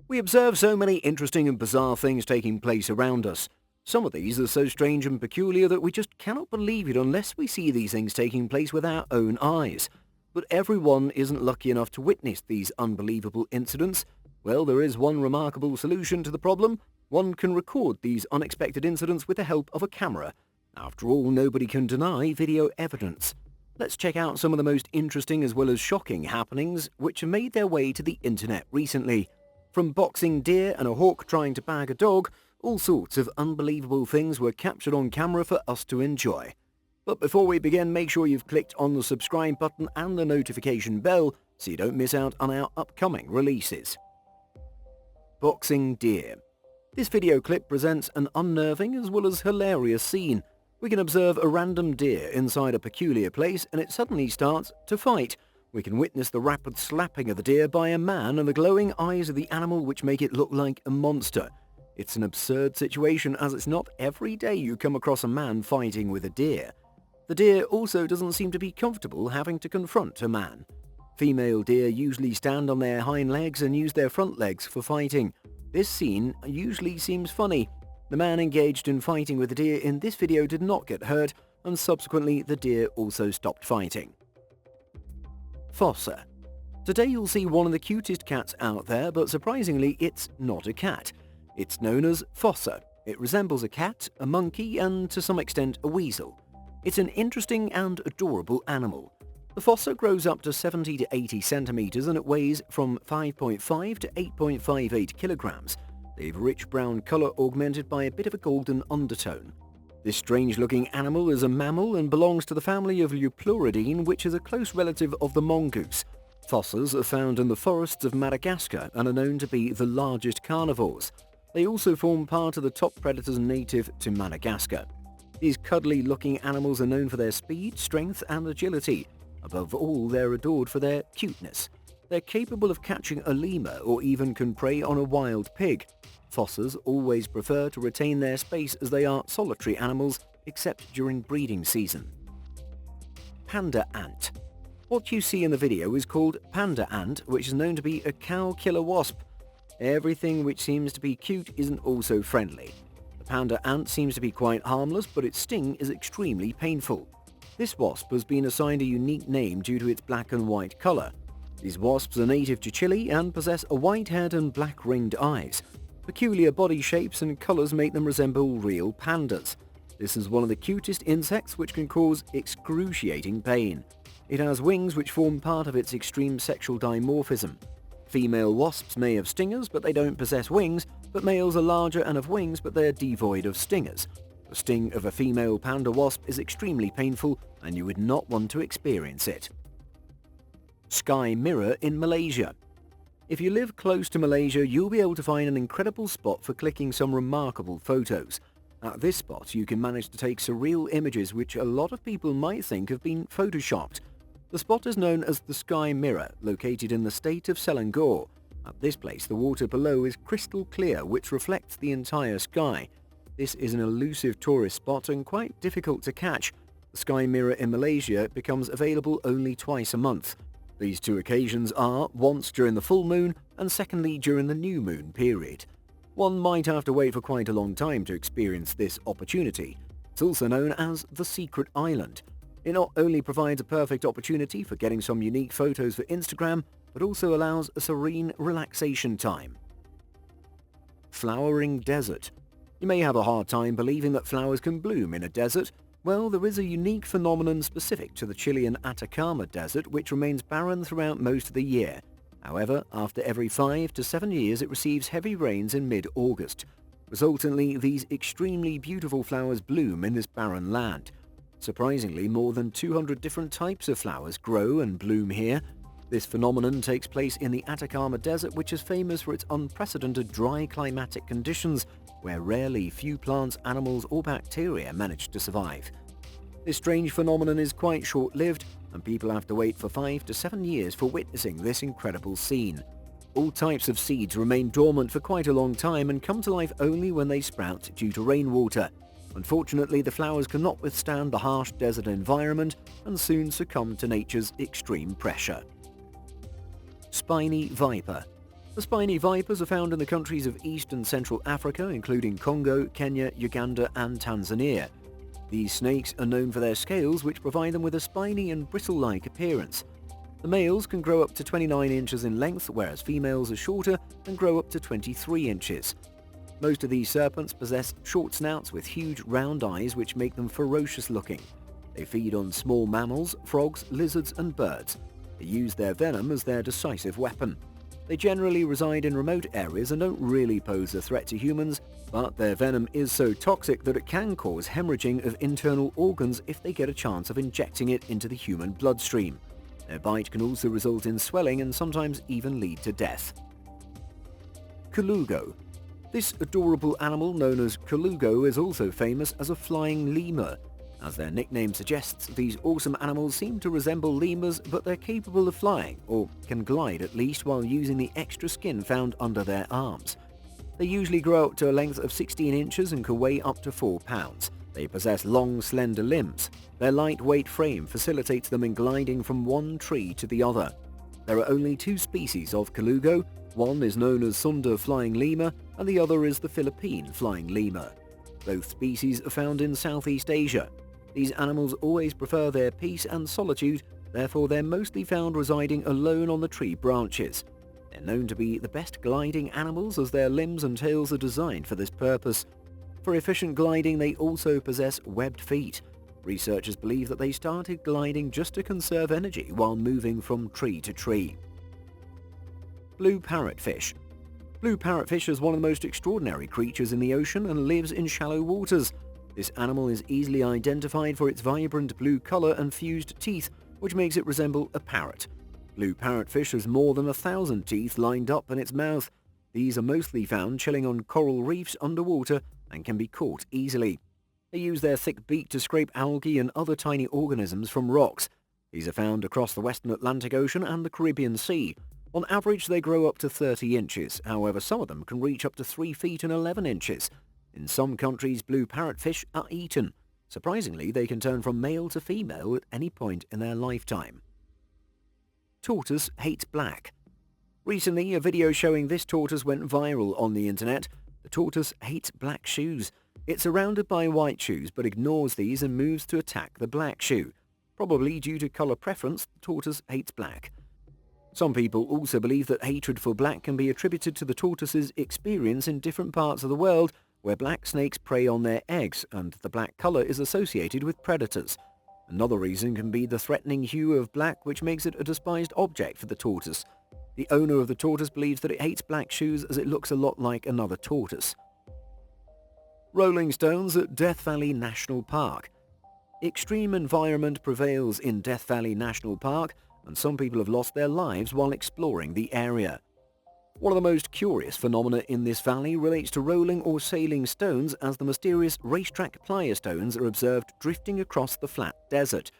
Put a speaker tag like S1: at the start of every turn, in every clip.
S1: We observe so many interesting and bizarre things taking place around us. Some of these are so strange and peculiar that we just cannot believe it unless we see these things taking place with our own eyes. But everyone isn't lucky enough to witness these unbelievable incidents. Well, there is one remarkable solution to the problem. One can record these unexpected incidents with the help of a camera. After all, nobody can deny video evidence. Let's check out some of the most interesting as well as shocking happenings which have made their way to the internet recently. From boxing deer and a hawk trying to bag a dog, all sorts of unbelievable things were captured on camera for us to enjoy. But before we begin, make sure you've clicked on the subscribe button and the notification bell so you don't miss out on our upcoming releases. Boxing deer. This video clip presents an unnerving as well as hilarious scene. We can observe a random deer inside a peculiar place and it suddenly starts to fight. We can witness the rapid slapping of the deer by a man and the glowing eyes of the animal which make it look like a monster. It's an absurd situation as it's not every day you come across a man fighting with a deer. The deer also doesn't seem to be comfortable having to confront a man. Female deer usually stand on their hind legs and use their front legs for fighting. This scene usually seems funny. The man engaged in fighting with the deer in this video did not get hurt, and subsequently the deer also stopped fighting. Fossa. Today you'll see one of the cutest cats out there, but surprisingly it's not a cat. It's known as Fossa. It resembles a cat, a monkey, and to some extent a weasel. It's an interesting and adorable animal. The fossa grows up to 70 to 80 centimeters and it weighs from 5.5 to 8.58 kilograms. They have a rich brown color augmented by a bit of a golden undertone. This strange-looking animal is a mammal and belongs to the family of Euploridine, which is a close relative of the mongoose. Fossas are found in the forests of Madagascar and are known to be the largest carnivores. They also form part of the top predators native to Madagascar. These cuddly-looking animals are known for their speed, strength, and agility. Above all, they're adored for their cuteness. They're capable of catching a lemur or even can prey on a wild pig. Fossas always prefer to retain their space as they are solitary animals, except during breeding season. Panda Ant. What you see in the video is called Panda Ant, which is known to be a cow killer wasp. Everything which seems to be cute isn't also friendly. The panda ant seems to be quite harmless, but its sting is extremely painful. This wasp has been assigned a unique name due to its black and white color. These wasps are native to Chile and possess a white head and black ringed eyes. Peculiar body shapes and colors make them resemble real pandas. This is one of the cutest insects which can cause excruciating pain. It has wings which form part of its extreme sexual dimorphism. Female wasps may have stingers, but they don't possess wings, but males are larger and have wings, but they are devoid of stingers. The sting of a female panda wasp is extremely painful, and you would not want to experience it. Sky mirror in Malaysia. If you live close to Malaysia, you'll be able to find an incredible spot for clicking some remarkable photos. At this spot, you can manage to take surreal images which a lot of people might think have been photoshopped. The spot is known as the Sky Mirror, located in the state of Selangor. At this place, the water below is crystal clear, which reflects the entire sky. This is an elusive tourist spot and quite difficult to catch. The Sky Mirror in Malaysia becomes available only twice a month. These two occasions are once during the full moon and secondly during the new moon period. One might have to wait for quite a long time to experience this opportunity. It's also known as the Secret Island. It not only provides a perfect opportunity for getting some unique photos for Instagram, but also allows a serene relaxation time. Flowering desert. You may have a hard time believing that flowers can bloom in a desert. Well, there is a unique phenomenon specific to the Chilean Atacama Desert which remains barren throughout most of the year. However, after every 5 to 7 years it receives heavy rains in mid-August. Resultantly, these extremely beautiful flowers bloom in this barren land. Surprisingly, more than 200 different types of flowers grow and bloom here. This phenomenon takes place in the Atacama Desert, which is famous for its unprecedented dry climatic conditions, where rarely few plants, animals or bacteria manage to survive. This strange phenomenon is quite short-lived, and people have to wait for 5 to 7 years for witnessing this incredible scene. All types of seeds remain dormant for quite a long time and come to life only when they sprout due to rainwater. Unfortunately, the flowers cannot withstand the harsh desert environment and soon succumb to nature's extreme pressure. Spiny Viper. The spiny vipers are found in the countries of East and Central Africa, including Congo, Kenya, Uganda and Tanzania. These snakes are known for their scales, which provide them with a spiny and bristle-like appearance. The males can grow up to 29 inches in length, whereas females are shorter and grow up to 23 inches. Most of these serpents possess short snouts with huge round eyes which make them ferocious looking. They feed on small mammals, frogs, lizards and birds. They use their venom as their decisive weapon. They generally reside in remote areas and don't really pose a threat to humans, but their venom is so toxic that it can cause hemorrhaging of internal organs if they get a chance of injecting it into the human bloodstream. Their bite can also result in swelling and sometimes even lead to death. Kalugo. This adorable animal known as Kalugo is also famous as a flying lemur. As their nickname suggests, these awesome animals seem to resemble lemurs, but they're capable of flying, or can glide at least, while using the extra skin found under their arms. They usually grow up to a length of 16 inches and can weigh up to 4 pounds. They possess long, slender limbs. Their lightweight frame facilitates them in gliding from one tree to the other. There are only 2 species of Kalugo. One is known as Sunda flying lemur, and the other is the Philippine flying lemur. Both species are found in Southeast Asia. These animals always prefer their peace and solitude, therefore they're mostly found residing alone on the tree branches. They're known to be the best gliding animals as their limbs and tails are designed for this purpose. For efficient gliding, they also possess webbed feet. Researchers believe that they started gliding just to conserve energy while moving from tree to tree. Blue parrotfish. Blue parrotfish is one of the most extraordinary creatures in the ocean and lives in shallow waters. This animal is easily identified for its vibrant blue color and fused teeth, which makes it resemble a parrot. Blue parrotfish has more than 1,000 teeth lined up in its mouth. These are mostly found chilling on coral reefs underwater and can be caught easily. They use their thick beak to scrape algae and other tiny organisms from rocks. These are found across the western Atlantic Ocean and the Caribbean Sea. On average, they grow up to 30 inches. However, some of them can reach up to 3 feet and 11 inches. In some countries, blue parrotfish are eaten. Surprisingly, they can turn from male to female at any point in their lifetime. Tortoise hates black. Recently, a video showing this tortoise went viral on the internet. The tortoise hates black shoes. It's surrounded by white shoes but ignores these and moves to attack the black shoe. Probably due to color preference, the tortoise hates black. Some people also believe that hatred for black can be attributed to the tortoise's experience in different parts of the world where black snakes prey on their eggs and the black color is associated with predators. Another reason can be the threatening hue of black, which makes it a despised object for the tortoise. The owner of the tortoise believes that it hates black shoes as it looks a lot like another tortoise. Rolling stones at Death Valley National Park. Extreme environment prevails in Death Valley National Park, and some people have lost their lives while exploring the area. One of the most curious phenomena in this valley relates to rolling or sailing stones, as the mysterious racetrack playa stones are observed drifting across the flat desert.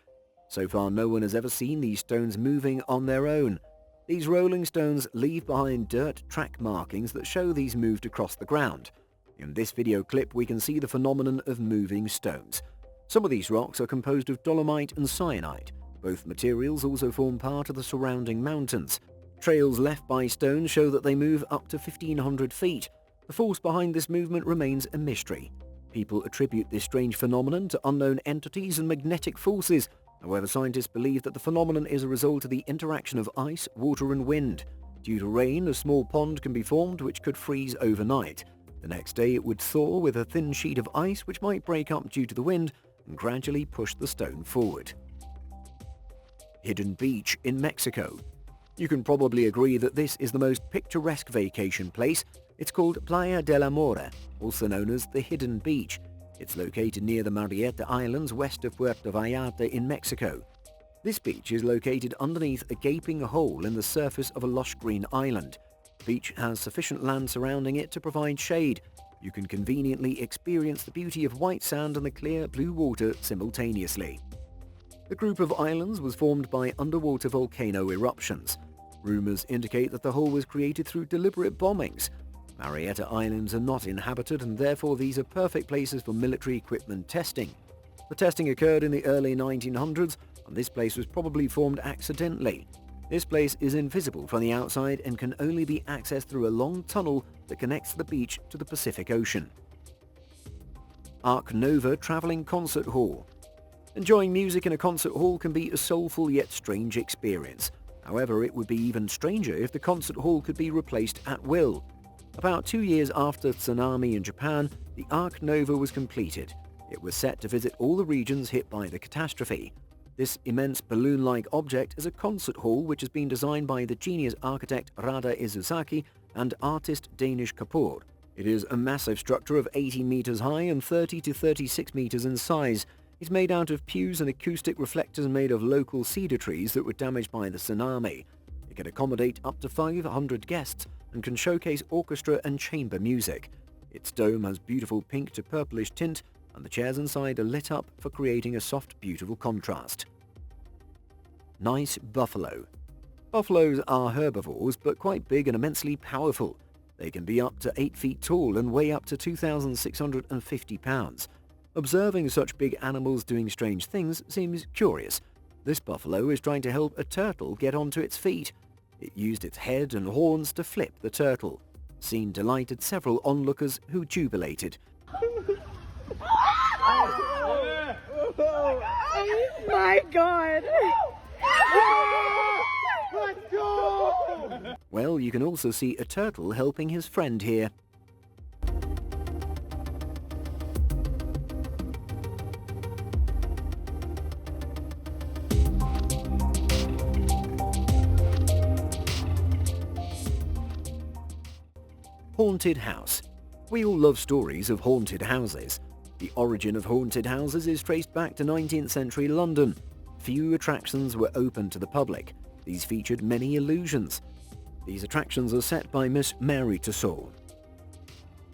S1: So far, no one has ever seen these stones moving on their own. These rolling stones leave behind dirt track markings that show these moved across the ground. In this video clip, we can see the phenomenon of moving stones. Some of these rocks are composed of dolomite and syenite. Both materials also form part of the surrounding mountains. Trails left by stones show that they move up to 1,500 feet. The force behind this movement remains a mystery. People attribute this strange phenomenon to unknown entities and magnetic forces. However, scientists believe that the phenomenon is a result of the interaction of ice, water and wind. Due to rain, a small pond can be formed which could freeze overnight. The next day it would thaw with a thin sheet of ice which might break up due to the wind and gradually push the stone forward. Hidden beach in Mexico. You can probably agree that this is the most picturesque vacation place. It's called Playa del Amor, also known as the Hidden Beach. It's located near the Marietta Islands west of Puerto Vallarta in Mexico. This beach is located underneath a gaping hole in the surface of a lush green island. The beach has sufficient land surrounding it to provide shade. You can conveniently experience the beauty of white sand and the clear blue water simultaneously. The group of islands was formed by underwater volcano eruptions. Rumors indicate that the hole was created through deliberate bombings. Marietta Islands are not inhabited, and therefore these are perfect places for military equipment testing. The testing occurred in the early 1900s, and this place was probably formed accidentally. This place is invisible from the outside and can only be accessed through a long tunnel that connects the beach to the Pacific Ocean. Arc Nova Traveling Concert Hall. Enjoying music in a concert hall can be a soulful yet strange experience. However, it would be even stranger if the concert hall could be replaced at will. About 2 years after the tsunami in Japan, the Arc Nova was completed. It was set to visit all the regions hit by the catastrophe. This immense balloon-like object is a concert hall which has been designed by the genius architect Rada Izusaki and artist Danish Kapoor. It is a massive structure of 80 meters high and 30 to 36 meters in size. It's made out of pews and acoustic reflectors made of local cedar trees that were damaged by the tsunami. It can accommodate up to 500 guests and can showcase orchestra and chamber music. Its dome has beautiful pink to purplish tint, and the chairs inside are lit up for creating a soft, beautiful contrast. Nice buffalo. Buffaloes are herbivores, but quite big and immensely powerful. They can be up to 8 feet tall and weigh up to 2,650 pounds. Observing such big animals doing strange things seems curious. This buffalo is trying to help a turtle get onto its feet. It used its head and horns to flip the turtle. The scene delighted several onlookers who jubilated.
S2: Oh my God! Let's go!
S1: Well, you can also see a turtle helping his friend here. Haunted house. We all love stories of haunted houses. The origin of haunted houses is traced back to 19th century London. Few attractions were open to the public. These featured many illusions. These attractions are set by Miss Mary Tussauds.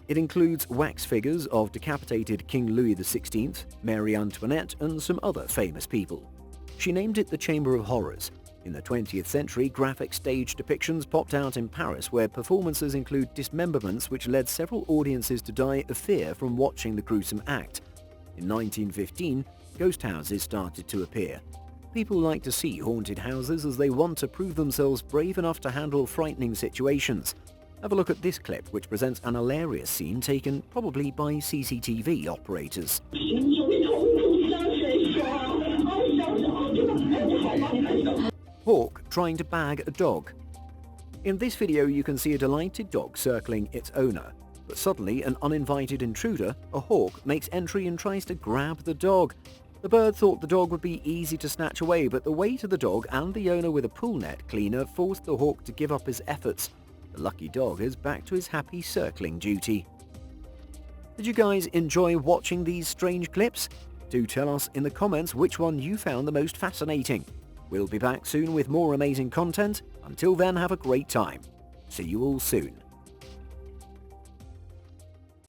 S1: It includes wax figures of decapitated King Louis XVI, Mary Antoinette, and some other famous people. She named it the Chamber of Horrors. In the 20th century, graphic stage depictions popped out in Paris, where performances include dismemberments which led several audiences to die of fear from watching the gruesome act. In 1915, ghost houses started to appear. People like to see haunted houses as they want to prove themselves brave enough to handle frightening situations. Have a look at this clip, which presents an hilarious scene taken probably by CCTV operators. Hawk trying to bag a dog. In this video you can see a delighted dog circling its owner, but suddenly an uninvited intruder, a hawk, makes entry and tries to grab the dog. The bird thought the dog would be easy to snatch away, but the weight of the dog and the owner with a pool net cleaner forced the hawk to give up his efforts. The lucky dog is back to his happy circling duty. Did you guys enjoy watching these strange clips? Do tell us in the comments which one you found the most fascinating. We'll be back soon with more amazing content. Until then, have a great time. See you all soon.